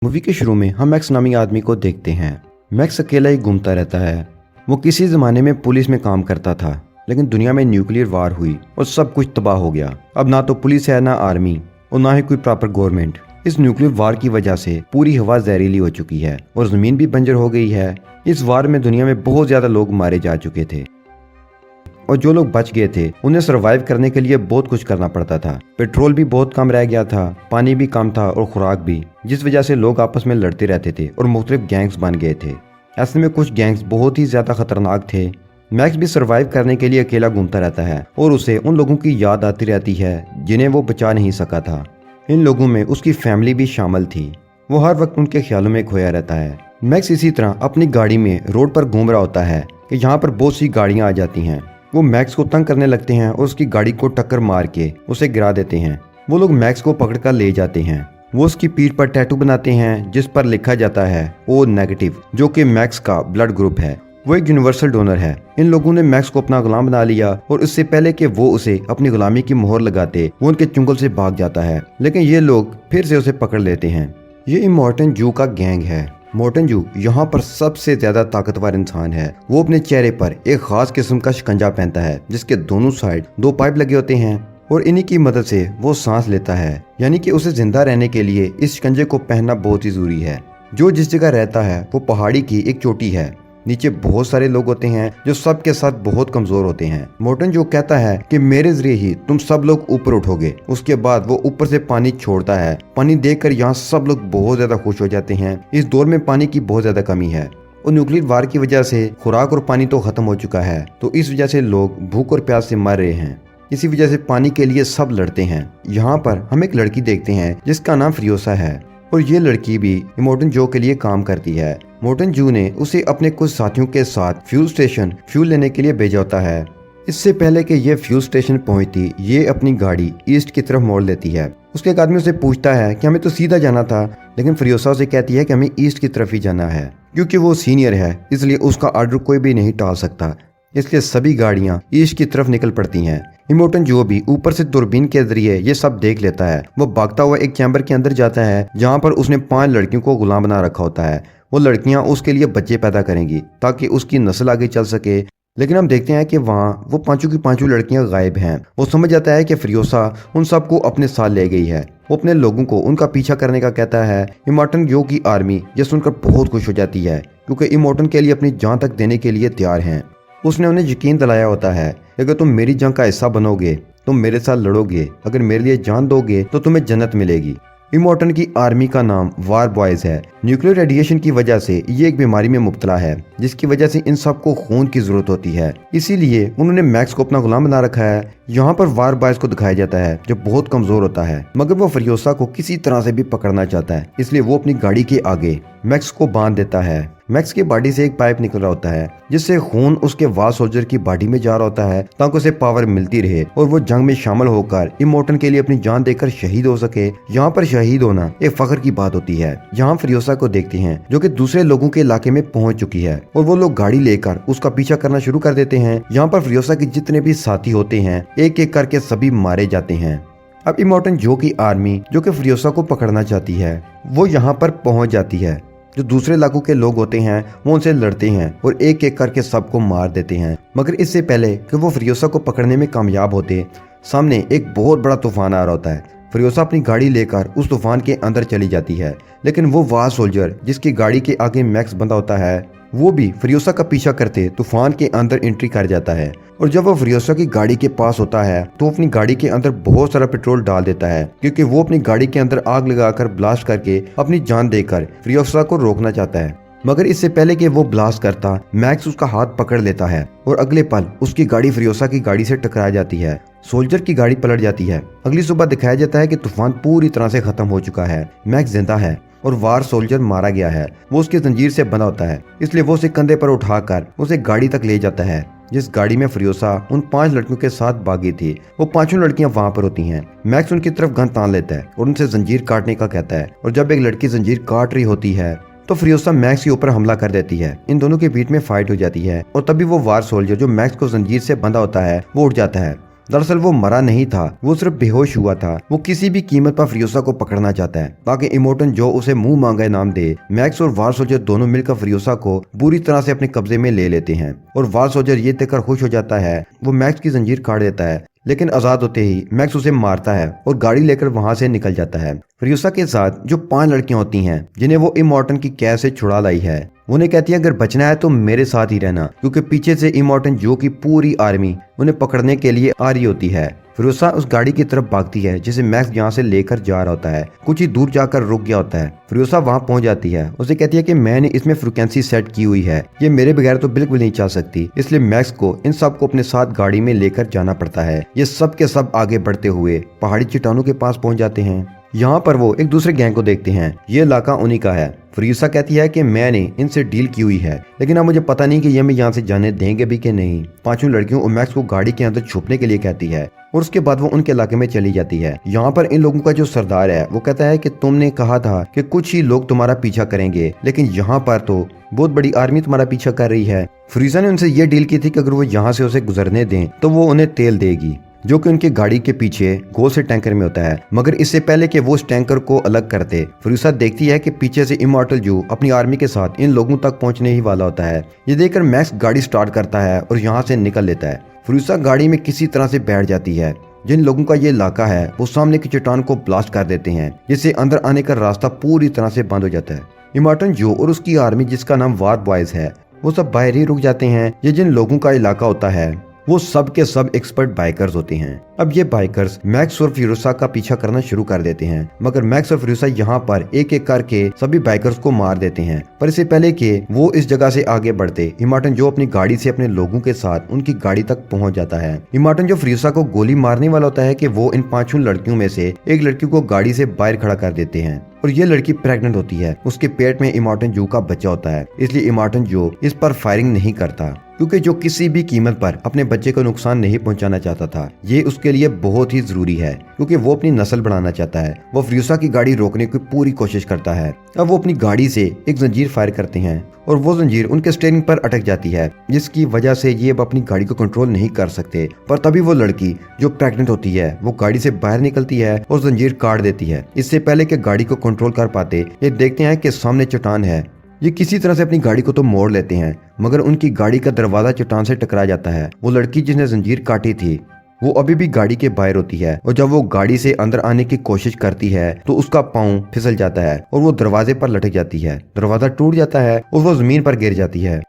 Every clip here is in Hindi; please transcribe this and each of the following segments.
मूवी के शुरू में हम मैक्स नामी आदमी को देखते हैं। मैक्स अकेला ही घूमता रहता है। वो किसी ज़माने में पुलिस में काम करता था, लेकिन दुनिया में न्यूक्लियर वार हुई और सब कुछ तबाह हो गया। अब ना तो पुलिस है, ना आर्मी और ना ही कोई प्रॉपर गवर्नमेंट। इस न्यूक्लियर वार की वजह से पूरी हवा जहरीली हो चुकी है और ज़मीन भी बंजर हो गई है। इस वार में दुनिया में बहुत ज़्यादा लोग मारे जा चुके थे और जो लोग बच गए थे उन्हें सरवाइव करने के लिए बहुत कुछ करना पड़ता था। पेट्रोल भी बहुत कम रह गया था, पानी भी कम था और खुराक भी, जिस वजह से लोग आपस में लड़ते रहते थे और मुख्तलिफ गैंग्स बन गए थे। ऐसे में कुछ गैंग्स बहुत ही ज़्यादा खतरनाक थे। मैक्स भी सरवाइव करने के लिए अकेला घूमता रहता है और उसे उन लोगों की याद आती रहती है जिन्हें वो बचा नहीं सका था। इन लोगों में उसकी फैमिली भी शामिल थी। वो हर वक्त उनके ख्यालों में खोया रहता है। मैक्स इसी तरह अपनी गाड़ी में रोड पर घूम रहा होता है कि यहाँ पर बहुत सी गाड़ियाँ आ जाती हैं। वो मैक्स को तंग करने लगते हैं और उसकी गाड़ी को टक्कर मार के उसे गिरा देते हैं। वो लोग मैक्स को पकड़ कर ले जाते हैं। वो उसकी पीठ पर टैटू बनाते हैं जिस पर लिखा जाता है ओ नेगेटिव, जो कि मैक्स का ब्लड ग्रुप है। वो एक यूनिवर्सल डोनर है। इन लोगों ने मैक्स को अपना गुलाम बना लिया और इससे पहले कि वो उसे अपनी गुलामी की मोहर लगाते, वो उनके चुंगल से भाग जाता है, लेकिन ये लोग फिर से उसे पकड़ लेते हैं। ये इमॉर्टन जू का गैंग है। मॉर्टन जू यहाँ पर सबसे ज्यादा ताकतवर इंसान है। वो अपने चेहरे पर एक खास किस्म का शिकंजा पहनता है जिसके दोनों साइड 2 पाइप लगे होते हैं और इन्हीं की मदद से वो सांस लेता है। यानी कि उसे जिंदा रहने के लिए इस शिकंजे को पहनना बहुत ही जरूरी है। जो जिस जगह रहता है वो पहाड़ी की एक चोटी है। नीचे बहुत सारे लोग होते हैं जो सब के साथ बहुत कमजोर होते हैं। मॉर्टन जो कहता है कि मेरे जरिए ही तुम सब लोग ऊपर उठोगे। उसके बाद वो ऊपर से पानी छोड़ता है। पानी देखकर यहाँ सब लोग बहुत ज्यादा खुश हो जाते हैं। इस दौर में पानी की बहुत ज्यादा कमी है और न्यूक्लियर वार की वजह से खुराक और पानी तो खत्म हो चुका है, तो इस वजह से लोग भूख और प्यास से मर रहे हैं। इसी वजह से पानी के लिए सब लड़ते हैं। यहाँ पर हम एक लड़की देखते हैं जिसका नाम फ्रियोसा है और ये लड़की भी इमॉर्टन जो के लिए काम करती है। मॉर्टन जू ने उसे अपने कुछ साथियों के साथ फ्यूल स्टेशन फ्यूल लेने के लिए भेजा होता है। इससे पहले कि ये फ्यूल स्टेशन पहुंचती, ये अपनी गाड़ी ईस्ट की तरफ मोड़ लेती है। उसके एक आदमी उसे पूछता है कि हमें तो सीधा जाना था, लेकिन फ्रियोसा उसे कहती है कि हमें ईस्ट की तरफ ही जाना है। क्योंकि वो सीनियर है इसलिए उसका ऑर्डर कोई भी नहीं टाल सकता, इसलिए सभी गाड़ियां ईस्ट की तरफ निकल पड़ती हैं। इमॉर्टन जो भी ऊपर से दूरबीन के जरिए ये सब देख लेता है। वो भागता हुआ एक चैम्बर के अंदर जाता है जहाँ पर उसने 5 लड़कियों को गुलाम बना रखा होता है। वो लड़कियां उसके लिए बच्चे पैदा करेंगी ताकि उसकी नस्ल आगे चल सके। लेकिन हम देखते हैं कि वहाँ वो पांचों की पांचों लड़कियां गायब हैं। वो समझ जाता है कि फ्रियोसा उन सबको अपने साथ ले गई है। वो अपने लोगों को उनका पीछा करने का कहता है। इमॉर्टन जो की आर्मी ये सुनकर बहुत खुश हो जाती है क्योंकि इमॉर्टन के लिए अपनी जान तक देने के लिए तैयार हैं। उसने उन्हें यकीन दिलाया होता है अगर तुम मेरी जंग का हिस्सा बनोगे, तुम मेरे साथ लड़ोगे, अगर मेरे लिए जान दोगे तो तुम्हें जन्नत मिलेगी। इमॉर्टन की आर्मी का नाम वार बॉयज है। न्यूक्लियर रेडिएशन की वजह से ये एक बीमारी में मुब्तला है जिसकी वजह से इन सबको खून की जरूरत होती है। इसीलिए उन्होंने मैक्स को अपना गुलाम बना रखा है। यहाँ पर वार बॉयज को दिखाया जाता है जो बहुत कमजोर होता है, मगर वो फ्रियोसा को किसी तरह से भी पकड़ना चाहता है। इसलिए वो अपनी गाड़ी के आगे मैक्स को बांध देता है। मैक्स की बॉडी से एक पाइप निकल रहा होता है जिससे खून उसके वार सोल्जर की बॉडी में जा रहा होता है ताकि उसे पावर मिलती रहे और वो जंग में शामिल होकर इमॉर्टन के लिए अपनी जान देकर शहीद हो सके। यहाँ पर शहीद होना एक फख्र की बात होती है। यहाँ फ्रियोसा को देखते हैं जो कि दूसरे लोगों के इलाके में पहुंच चुकी है और वो लोग गाड़ी लेकर उसका पीछा करना शुरू कर देते हैं। यहाँ पर फ्रियोसा के जितने भी साथी होते हैं एक एक करके सभी मारे जाते हैं। अब इमॉर्टन जो की आर्मी जो कि फ्रियोसा को पकड़ना चाहती है वो यहाँ पर पहुंच जाती है। जो दूसरे इलाकों के लोग होते हैं वो उनसे लड़ते हैं और एक एक करके सबको मार देते हैं। मगर इससे पहले कि वो फ्रियोसा को पकड़ने में कामयाब होते, सामने एक बहुत बड़ा तूफान आ रहा होता है। फ्रियोसा अपनी गाड़ी लेकर उस तूफान के अंदर चली जाती है, लेकिन वो वार सोल्जर जिसकी गाड़ी के आगे मैक्स बंधा होता है वो भी फ्रियोसा का पीछा करते तूफान के अंदर एंट्री कर जाता है। और जब वो फ्रियोसा की गाड़ी के पास होता है तो अपनी गाड़ी के अंदर बहुत सारा पेट्रोल डाल देता है क्योंकि वो अपनी गाड़ी के अंदर आग लगाकर ब्लास्ट करके अपनी जान देकर फ्रियोसा को रोकना चाहता है। मगर इससे पहले कि वो ब्लास्ट करता, मैक्स उसका हाथ पकड़ लेता है और अगले पल उसकी गाड़ी फ्रियोसा की गाड़ी से टकरा जाती है। सोल्जर की गाड़ी पलट जाती है। अगली सुबह दिखाया जाता है कि तूफान पूरी तरह से खत्म हो चुका है। मैक्स जिंदा है और वार सोल्जर मारा गया है। वो उसकी जंजीर से बंधा होता है, इसलिए वो उसे कंधे पर उठाकर उसे गाड़ी तक ले जाता है जिस गाड़ी में फ्रियोसा उन 5 लड़कियों के साथ भागी थी। वो 5 लड़कियां वहां पर होती हैं। मैक्स उनकी तरफ गन तान लेता है और उनसे जंजीर काटने का कहता है और जब एक लड़की जंजीर काट रही होती है तो फ्रियोसा मैक्स के ऊपर हमला कर देती है। इन दोनों के बीच में फाइट हो जाती है और तभी वो वार सोल्जर जो मैक्स को जंजीर से बंधा होता है वो उठ जाता है दरअसल वो मरा नहीं था, वो सिर्फ बेहोश हुआ था। वो किसी भी कीमत पर फ्रियोसा को पकड़ना चाहता है ताकि इमोर्टन जो उसे मुंह मांगा इनाम दे। मैक्स और वार सोल्जर दोनों मिलकर फ्रियोसा को बुरी तरह से अपने कब्जे में ले लेते हैं और वार सोल्जर ये देखकर खुश हो जाता है। वो मैक्स की जंजीर काट देता है, लेकिन आजाद होते ही मैक्स उसे मारता है और गाड़ी लेकर वहां से निकल जाता है। फ्रियोसा के साथ जो 5 लड़कियां होती हैं जिन्हें वो इमोर्टन की कैद से छुड़ा लाई है, उन्हें कहती है अगर बचना है तो मेरे साथ ही रहना, क्योंकि पीछे से इमोर्टन जो की पूरी आर्मी उन्हें पकड़ने के लिए आ रही होती है। फ्रियोसा उस गाड़ी की तरफ भागती है जिसे मैक्स यहाँ से लेकर जा रहा होता है। कुछ ही दूर जाकर रुक गया होता है। फ्रियोसा वहाँ पहुंच जाती है। उसे कहती है कि मैंने इसमें फ्रीक्वेंसी सेट की हुई है, ये मेरे बगैर तो बिल्कुल नहीं चल सकती। इसलिए मैक्स को इन सब को अपने साथ गाड़ी में लेकर जाना पड़ता है। ये सब के सब आगे बढ़ते हुए पहाड़ी चट्टानों के पास पहुंच जाते हैं। यहाँ पर वो एक दूसरे गैंग को देखते हैं। ये इलाका उन्हीं का है। फ्रियोसा कहती है कि मैंने इनसे डील की हुई है, लेकिन अब मुझे पता नहीं कि ये हमें यहाँ से जाने देंगे भी कि नहीं। 5 लड़कियों और मैक्स को गाड़ी के अंदर छुपने के लिए कहती है और उसके बाद वो उनके इलाके में चली जाती है। यहाँ पर इन लोगों का जो सरदार है वो कहता है कि तुमने कहा था कि कुछ ही लोग तुम्हारा पीछा करेंगे, लेकिन यहाँ पर तो बहुत बड़ी आर्मी तुम्हारा पीछा कर रही है। फ्रियोसा ने उनसे ये डील की थी कि अगर वो यहाँ से उसे गुजरने दें तो वो उन्हें तेल देगी, जो कि उनकी गाड़ी के पीछे गोल से टैंकर में होता है। मगर इससे पहले कि वो उस टैंकर को अलग करते, फ्रियोसा देखती है कि पीछे से इमॉर्टल जू अपनी आर्मी के साथ इन लोगों तक पहुंचने ही वाला होता है। ये देखकर मैक्स गाड़ी स्टार्ट करता है और यहाँ से निकल लेता है। फ्रियोसा गाड़ी में किसी तरह से बैठ जाती है। जिन लोगों का ये इलाका है वो सामने की चट्टान को ब्लास्ट कर देते हैं, जिससे अंदर आने का रास्ता पूरी तरह से बंद हो जाता है। इमॉर्टल जू और उसकी आर्मी, जिसका नाम वार बॉयज है, वो सब बाहर ही रुक जाते हैं। ये जिन लोगों का इलाका होता है वो सब के सब एक्सपर्ट बाइकर्स होते हैं। अब ये बाइकर्स मैक्स और फ्रियोसा का पीछा करना शुरू कर देते हैं, मगर मैक्स और फ्रियोसा यहाँ पर एक एक करके सभी बाइकर्स को मार देते हैं। पर इससे पहले कि वो इस जगह से आगे बढ़ते, इमॉर्टन जो अपनी गाड़ी से अपने लोगों के साथ उनकी गाड़ी तक पहुंच जाता है। इमॉर्टन जो फ्रियोसा को गोली मारने वाला होता है कि वो इन 5 लड़कियों में से एक लड़की को गाड़ी से बाहर खड़ा कर देते हैं और ये लड़की प्रेग्नेंट होती है। उसके पेट में इमॉर्टन जू का बच्चा होता है, इसलिए इमॉर्टन जू इस पर फायरिंग नहीं करता, क्योंकि जो किसी भी कीमत पर अपने बच्चे को नुकसान नहीं पहुंचाना चाहता था। ये उसके लिए बहुत ही जरूरी है, क्योंकि वो अपनी नस्ल बढ़ाना चाहता है। वो फ्रियोसा की गाड़ी रोकने की पूरी कोशिश करता है। अब वो अपनी गाड़ी से एक जंजीर फायर करते हैं और वो जंजीर उनके स्टीयरिंग पर अटक जाती है, जिसकी वजह से ये अब अपनी गाड़ी को कंट्रोल नहीं कर सकते। पर तभी वो लड़की जो प्रेग्नेंट होती है वो गाड़ी से बाहर निकलती है और जंजीर काट देती है। इससे पहले कि गाड़ी को कंट्रोल कर पाते, ये देखते हैं कि सामने चट्टान है। ये किसी तरह से अपनी गाड़ी को तो मोड़ लेते हैं, मगर उनकी गाड़ी का दरवाजा चट्टान से टकरा जाता है। वो लड़की जिसने जंजीर काटी थी वो अभी भी गाड़ी के बाहर होती है और जब वो गाड़ी से अंदर आने की कोशिश करती है तो उसका पाँव फिसल जाता है और वो दरवाजे पर लटक जाती है। दरवाजा टूट जाता है और वो जमीन पर गिर जाती है।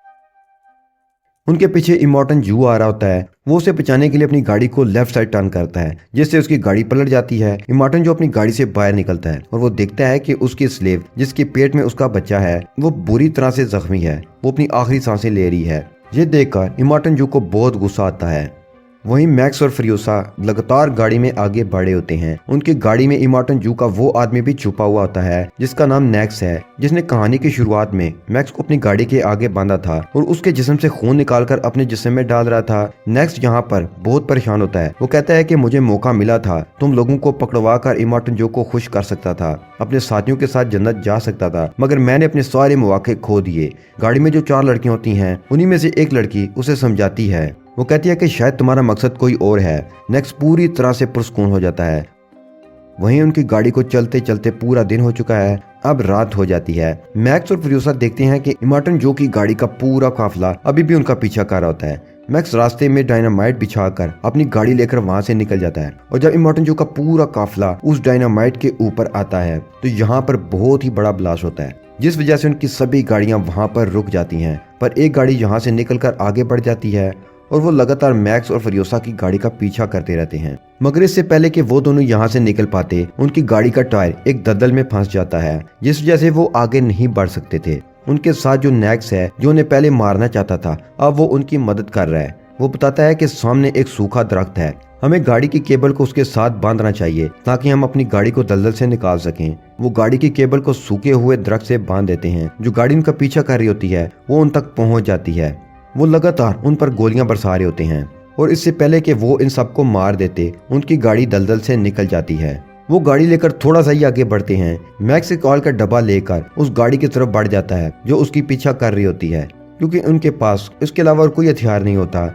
उनके पीछे इमॉर्टन जू आ रहा होता है। वो उसे बचाने के लिए अपनी गाड़ी को लेफ्ट साइड टर्न करता है, जिससे उसकी गाड़ी पलट जाती है। इमॉर्टन जो अपनी गाड़ी से बाहर निकलता है और वो देखता है कि उसकी स्लेव, जिसके पेट में उसका बच्चा है, वो बुरी तरह से जख्मी है। वो अपनी आखिरी सांसें ले रही है। ये देखकर इमॉर्टन जू को बहुत गुस्सा आता है। वहीं मैक्स और फ्रियोसा लगातार गाड़ी में आगे बढ़े होते हैं। उनकी गाड़ी में इमॉर्टन जू का वो आदमी भी छुपा हुआ होता है जिसका नाम नेक्स है, जिसने कहानी की शुरुआत में मैक्स को अपनी गाड़ी के आगे बांधा था और उसके जिस्म से खून निकालकर अपने जिस्म में डाल रहा था। नेक्स यहाँ पर बहुत परेशान होता है। वो कहता है कि मुझे मौका मिला था, तुम लोगों को पकड़वा कर इमॉर्टन जू को खुश कर सकता था, अपने साथियों के साथ जन्नत जा सकता था, मगर मैंने अपने सारे मौके खो दिए। गाड़ी में जो 4 लड़कियां होती हैं उन्हीं में से एक लड़की उसे समझाती है। वो कहती है कि शायद तुम्हारा मकसद कोई और है। नेक्स्ट पूरी तरह से पुरस्कून हो जाता है। वहीं उनकी गाड़ी को चलते चलते पूरा दिन हो चुका है। अब रात हो जाती है। मैक्स और फ्रियोसा देखते हैं कि इमॉर्टन जू की गाड़ी का पूरा काफिला अभी भी उनका पीछा कर रहा होता है। मैक्स रास्ते में डायनामाइट बिछाकर अपनी गाड़ी लेकर वहां से निकल जाता है और जब इमॉर्टन जू का पूरा काफिला उस डायनामाइट के ऊपर आता है तो यहाँ पर बहुत ही बड़ा ब्लास्ट होता है, जिस वजह से उनकी सभी गाड़ियां वहां पर रुक जाती हैं। पर एक गाड़ी यहाँ से निकलकर आगे बढ़ जाती है और वो लगातार मैक्स और फ्रियोसा की गाड़ी का पीछा करते रहते हैं। मगर इससे पहले कि वो दोनों यहाँ से निकल पाते, उनकी गाड़ी का टायर एक दलदल में फंस जाता है, जिस वजह से वो आगे नहीं बढ़ सकते थे। उनके साथ जो नेक्स है, जो उन्हें पहले मारना चाहता था, अब वो उनकी मदद कर रहा है। वो बताता है कि सामने एक सूखा दरख्त है, हमें गाड़ी की केबल को उसके साथ बांधना चाहिए ताकि हम अपनी गाड़ी को दलदल से निकाल सकें। वो गाड़ी की केबल को सूखे हुए दरख्त से बांध देते हैं। जो गाड़ी उनका पीछा कर रही होती है वो उन तक पहुंच जाती है। वो लगातार उन पर गोलियां बरसा रहे होते हैं और इससे पहले कि वो इन सबको मार देते, उनकी गाड़ी दलदल से निकल जाती है। वो गाड़ी लेकर थोड़ा सा ही आगे बढ़ते हैं। मैक्स एक ऑयल का डब्बा लेकर उस गाड़ी की तरफ बढ़ जाता है जो उसकी पीछा कर रही होती है, क्योंकि उनके पास इसके अलावा और कोई हथियार नहीं होता।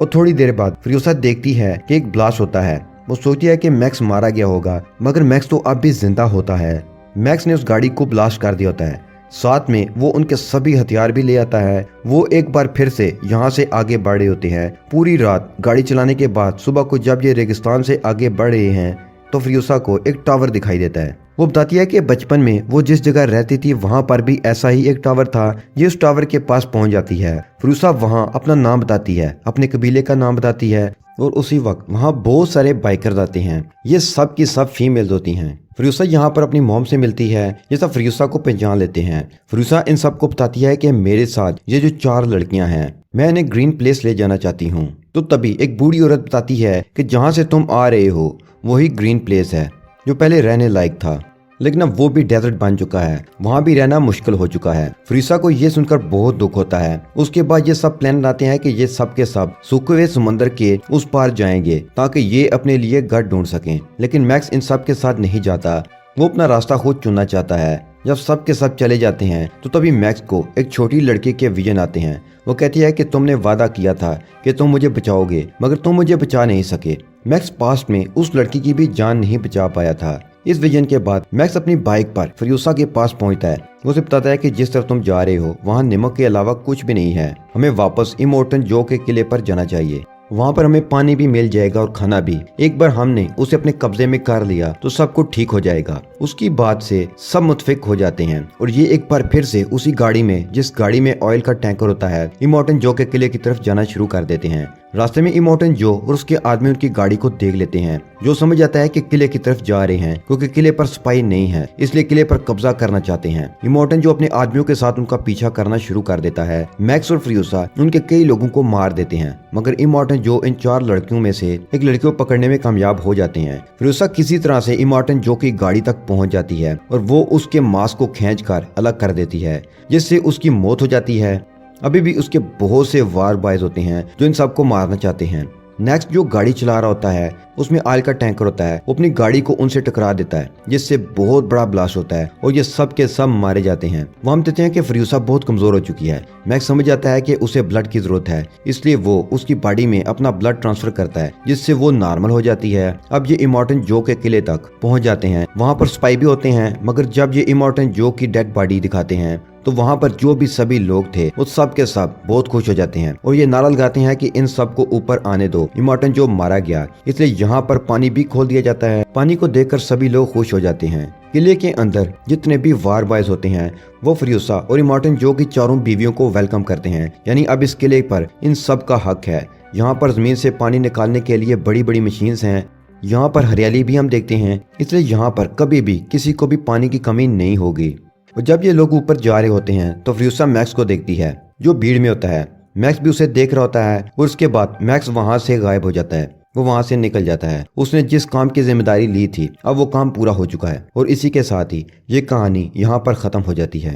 और थोड़ी देर बाद फिरोसा देखती है कि एक ब्लास्ट होता है। वो सोचती है कि मैक्स मारा गया होगा, मगर मैक्स तो अब भी जिंदा होता है। मैक्स ने उस गाड़ी को ब्लास्ट कर दिया होता है, साथ में वो उनके सभी हथियार भी ले आता है। वो एक बार फिर से यहाँ से आगे बढ़ रहे होते हैं। पूरी रात गाड़ी चलाने के बाद सुबह को जब ये रेगिस्तान से आगे बढ़ रहे हैं तो फिरोसा को एक टावर दिखाई देता है। वो बताती है कि बचपन में वो जिस जगह रहती थी वहां पर भी ऐसा ही एक टावर था। ये उस टावर के पास पहुंच जाती है। फिरोसा वहां अपना नाम बताती है, अपने कबीले का नाम बताती है, और उसी वक्त वहां बहुत सारे बाइकर्स आते हैं। ये सब की सब फीमेल्स होती हैं। फिरोसा यहाँ पर अपनी मॉम से मिलती है। ये सब फिरोसा को पहचान लेते हैं। फिरोसा इन सबको बताती है कि मेरे साथ ये जो 4 लड़कियां हैं, मैं इन्हें ग्रीन प्लेस ले जाना चाहती हूँ। तो तभी एक बूढ़ी औरत बताती है कि जहाँ से तुम आ रहे हो वही ग्रीन प्लेस है, जो पहले रहने लायक था, लेकिन अब वो भी डेजर्ट बन चुका है। वहाँ भी रहना मुश्किल हो चुका है। फिरोसा को ये सुनकर बहुत दुख होता है। उसके बाद ये सब प्लान बनाते हैं कि ये सब के सब सूखे हुए समंदर के उस पार जाएंगे ताकि ये अपने लिए घर ढूंढ सकें। लेकिन मैक्स इन सब के साथ नहीं जाता। वो अपना रास्ता खुद चुनना चाहता है। जब सब के सब चले जाते हैं तो तभी मैक्स को एक छोटी लड़की के विजन आते हैं। वो कहती है कि तुमने वादा किया था कि तुम मुझे बचाओगे, मगर तुम मुझे बचा नहीं सके। मैक्स पास्ट में उस लड़की की भी जान नहीं बचा पाया था। इस विजन के बाद मैक्स अपनी बाइक पर फिरोसा के पास पहुंचता है। वो उसे बताता है कि जिस तरफ तुम जा रहे हो वहाँ नमक के अलावा कुछ भी नहीं है। हमें वापस इमोर्टन जो के किले पर जाना चाहिए। वहाँ पर हमें पानी भी मिल जाएगा और खाना भी। एक बार हमने उसे अपने कब्जे में कर लिया तो सब कुछ ठीक हो जाएगा। उसकी बात से सब मुतफिक हो जाते हैं और ये एक बार फिर से उसी गाड़ी में, जिस गाड़ी में ऑयल का टैंकर होता है, इमोर्टन जो के किले की तरफ जाना शुरू कर देते हैं। रास्ते में इमोर्टन जो और उसके आदमी उनकी गाड़ी को देख लेते हैं। जो समझ जाता है कि किले की तरफ जा रहे हैं, क्योंकि किले पर सिपाही नहीं है, इसलिए किले पर कब्जा करना चाहते हैं। इमोर्टन जो अपने आदमियों के साथ उनका पीछा करना शुरू कर देता है। मैक्स और फिरोसा उनके कई लोगों को मार देते हैं, मगर इमोर्टन जो इन 4 लड़कियों में से एक लड़की को पकड़ने में कामयाब हो जाते हैं। फिरोसा किसी तरह से इमोर्टन जो की गाड़ी तक पहुंच जाती है और वो उसके मास्क को खींचकर अलग कर देती है, जिससे उसकी मौत हो जाती है। अभी भी उसके बहुत से वार बॉयज होते हैं जो इन सबको मारना चाहते हैं। नेक्स्ट जो गाड़ी चला रहा होता है, उसमें ऑयल का टैंकर होता है, वो अपनी गाड़ी को उनसे टकरा देता है, जिससे बहुत बड़ा ब्लास्ट होता है और ये सब के सब मारे जाते हैं। वो हम देखते हैं कि फिरोसा बहुत कमजोर हो चुकी है। मैक्स समझ जाता है कि उसे ब्लड की जरूरत है, इसलिए वो उसकी बॉडी में अपना ब्लड ट्रांसफर करता है, जिससे वो नॉर्मल हो जाती है। अब ये इमोर्टन जो के किले तक पहुंच जाते हैं। वहाँ पर स्पाई भी होते हैं, मगर जब ये इमोर्टन जो की डेड बॉडी दिखाते हैं तो वहाँ पर जो भी सभी लोग थे वो सब के सब बहुत खुश हो जाते हैं और ये नारा लगाते हैं कि इन सब को ऊपर आने दो, इमोर्टन जो मारा गया। इसलिए यहाँ पर पानी भी खोल दिया जाता है। पानी को देखकर सभी लोग खुश हो जाते हैं। किले के अंदर जितने भी वार बॉयज होते हैं वो फिरोसा और इमोर्टन जो की चारों बीवियों को वेलकम करते हैं, यानी अब इस किले पर इन सब का हक है। यहाँ पर जमीन से पानी निकालने के लिए बड़ी बड़ी मशीन्स हैं। यहाँ पर हरियाली भी हम देखते हैं, इसलिए यहाँ पर कभी भी किसी को भी पानी की कमी नहीं होगी। और जब ये लोग ऊपर जा रहे होते हैं तो फिरोसा मैक्स को देखती है, जो भीड़ में होता है। मैक्स भी उसे देख रहा होता है और उसके बाद मैक्स वहां से गायब हो जाता है। वो वहां से निकल जाता है। उसने जिस काम की जिम्मेदारी ली थी अब वो काम पूरा हो चुका है और इसी के साथ ही ये कहानी यहाँ पर खत्म हो जाती है।